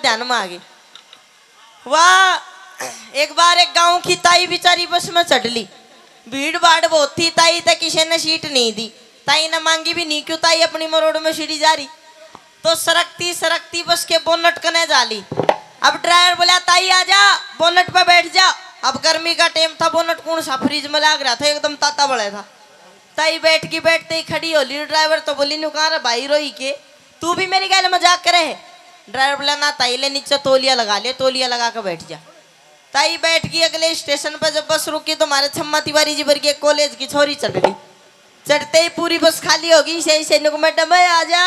बात ध्यान में आ गई। वाह, एक बार एक गांव की ताई बेचारी बस में चढ़ ली। भीड़ भाड़ बहुत थी, ताई तक किसी ने सीट नहीं दी। ताई ने मांगी भी नहीं, क्यों ताई अपनी मरोड़ में सीढ़ी जा रही। तो सरकती सरकती बस के बोनट कने जा ली। अब ड्राइवर बोला ताई आजा, बोनट पे बैठ जा। अब गर्मी का टाइम था, बोनट कौन सा फ्रिज में लग रहा था, एकदम ताता बड़ा था। ताई बैठ की बैठते ही खड़ी हो ली। ड्राइवर तो बोली नु कहा भाई रोई के, तू भी मेरी गैल मजाक करे है। ड्राइवर बोला ना ताई, ले नीचे तौलिया लगा ले, तौलिया लगा कर बैठ जा। ताई बैठ गई। अगले स्टेशन पर जब बस रुकी तो हमारे छम्मा तिवारी जी वर्गीय कॉलेज की छोरी चढ़ गई। चढ़ते ही पूरी बस खाली होगी। सही से मैडम आ जा।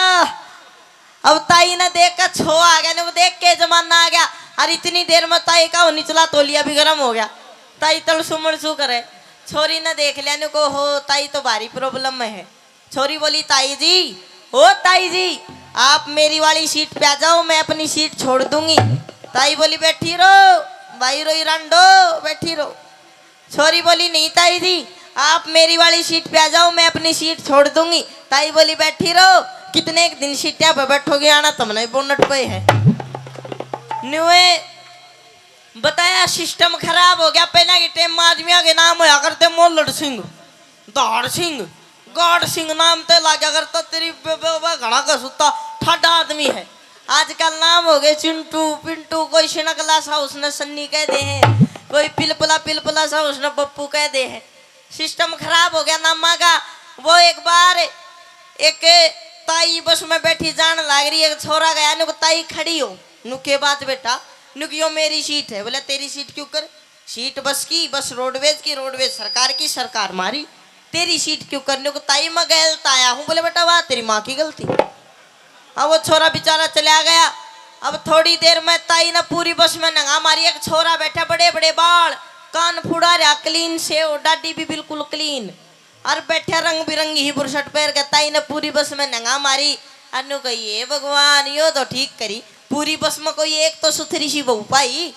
अब ताई ने देख कर छो आ गया, ने देख के जमाना आ गया। और इतनी देर में ताई का निचला तौलिया भी गर्म हो गया। ताई तल सुमड़ सू करे। छोरी ने देख लिया, ने को हो ताई तो भारी प्रॉब्लम में है। छोरी बोली ताई जी, ओ ताई जी, आप मेरी वाली सीट पे आ जाओ, मैं अपनी सीट छोड़ दूंगी। ताई बोली बैठी रहो भाई, रोई रंडो बैठी रहो। छोरी बोली नहीं ताई जी, आप मेरी वाली सीट पे आ जाओ, मैं अपनी सीट छोड़ दूंगी। ताई बोली बैठी रहो, कितने एक दिन सीटिया पे बैठोगे, आना तुमने बोनट पे है। न्यूए बताया सिस्टम खराब हो गया। पहले के टाइम में आदमियों के नाम होया करते मोल्लड़ सिंह, दाड़ सिंह, गाड़ सिंह नाम ते लागे करता। तेरी घना का सुता ठाडा आदमी है। आजकल नाम हो गए चिंटू पिंटू, कोई शिनकला सा उसने सन्नी कह दे है, कोई पिलपला पिलपला सा उसने पप्पू कह दे है। सिस्टम खराब हो गया नामा का। वो एक बार एक ताई बस में बैठी जान लग रही है। छोरा गया, नुक ताई खड़ी हो, नुके बात बेटा, नुक यो मेरी सीट है। बोले तेरी सीट क्यों कर, सीट बस की, बस रोडवेज की, रोडवेज सरकार की, सरकार मारी, तेरी सीट क्यों कर। नुक ताई मैं गलत आया हूँ। बोले बेटा वाह तेरी माँ की गलती। अब वो छोरा बेचारा चला गया। अब थोड़ी देर में ताई ने पूरी बस में नंगा मारी। एक छोरा बैठा, बड़े बड़े बाल, कान फुड़ा रहा क्लीन से, और दाढ़ी भी बिल्कुल क्लीन, और बैठा रंग बिरंगी ही बुरशट पैर के। ताई ने पूरी बस में नंगा मारी। अनु कहिए भगवान यो तो ठीक करी, पूरी बस में कोई एक तो सुथरी सी बहू पाई।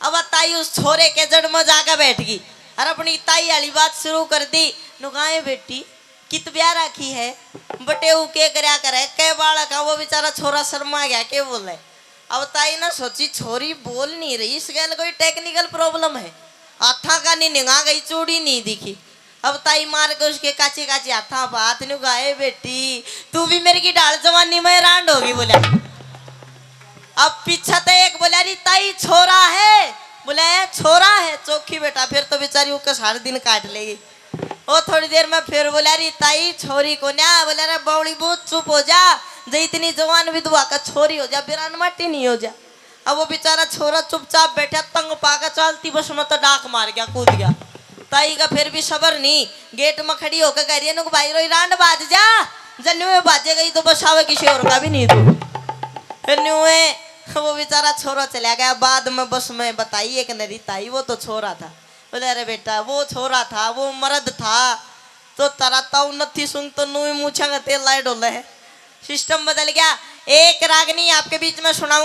अब ताई उस छोरे के जड़ में जाकर बैठ गई और अपनी ताई वाली बात शुरू कर दी। नुकाए बेटी कित ब्याह रखी है, बटे ऊ के करया करे, कै बालक है। वो बेचारा छोरा शर्मा गया, के बोले। अब ताई ने सोची छोरी बोल नहीं रही, इस गैल कोई टेक्निकल प्रॉब्लम है। हाथा का नहीं निगा गई, चूड़ी नहीं दिखी। अब ताई मार के उसके काची काची हाथा बात नु गाए बेटी तू भी मेरी की डाल जवानी में रांड होगी। बोला अब पीछा तो एक बोला री ताई छोरा है, बोला छोरा है चौकी बेटा, फिर तो बेचारी उसका सारा दिन काट लेगी। और थोड़ी देर में फिर बोला री ताई छोरी को ना, बोला रे बौड़ी बहुत चुप हो जा, जो इतनी जवान विधवा का छोरी हो जा, बिरान माटी नहीं हो जा। अब वो बेचारा छोरा चुपचाप बैठा, तंग पाकर चलती बस में तो डाक मार गया, कूद गया। ताई का फिर भी सबर नहीं, गेट में खड़ी होकर कह रही है नुक भाई रोई रांड बाज जा, जन्यू में बाजे गई तो बस आवे किसी और का भी नहीं। तो न्यूए वो बेचारा छोरा चला गया। बाद में बस में बताइए कि नरी ताई वो तो छोरा था। बोले अरे बेटा वो छोरा था, वो मर्द था, तो तरा ताऊ नथी सुन तो नुई मूछा का तेल लाए डोले है। सिस्टम बदल गया। एक रागनी आपके बीच में सुनाऊंगा।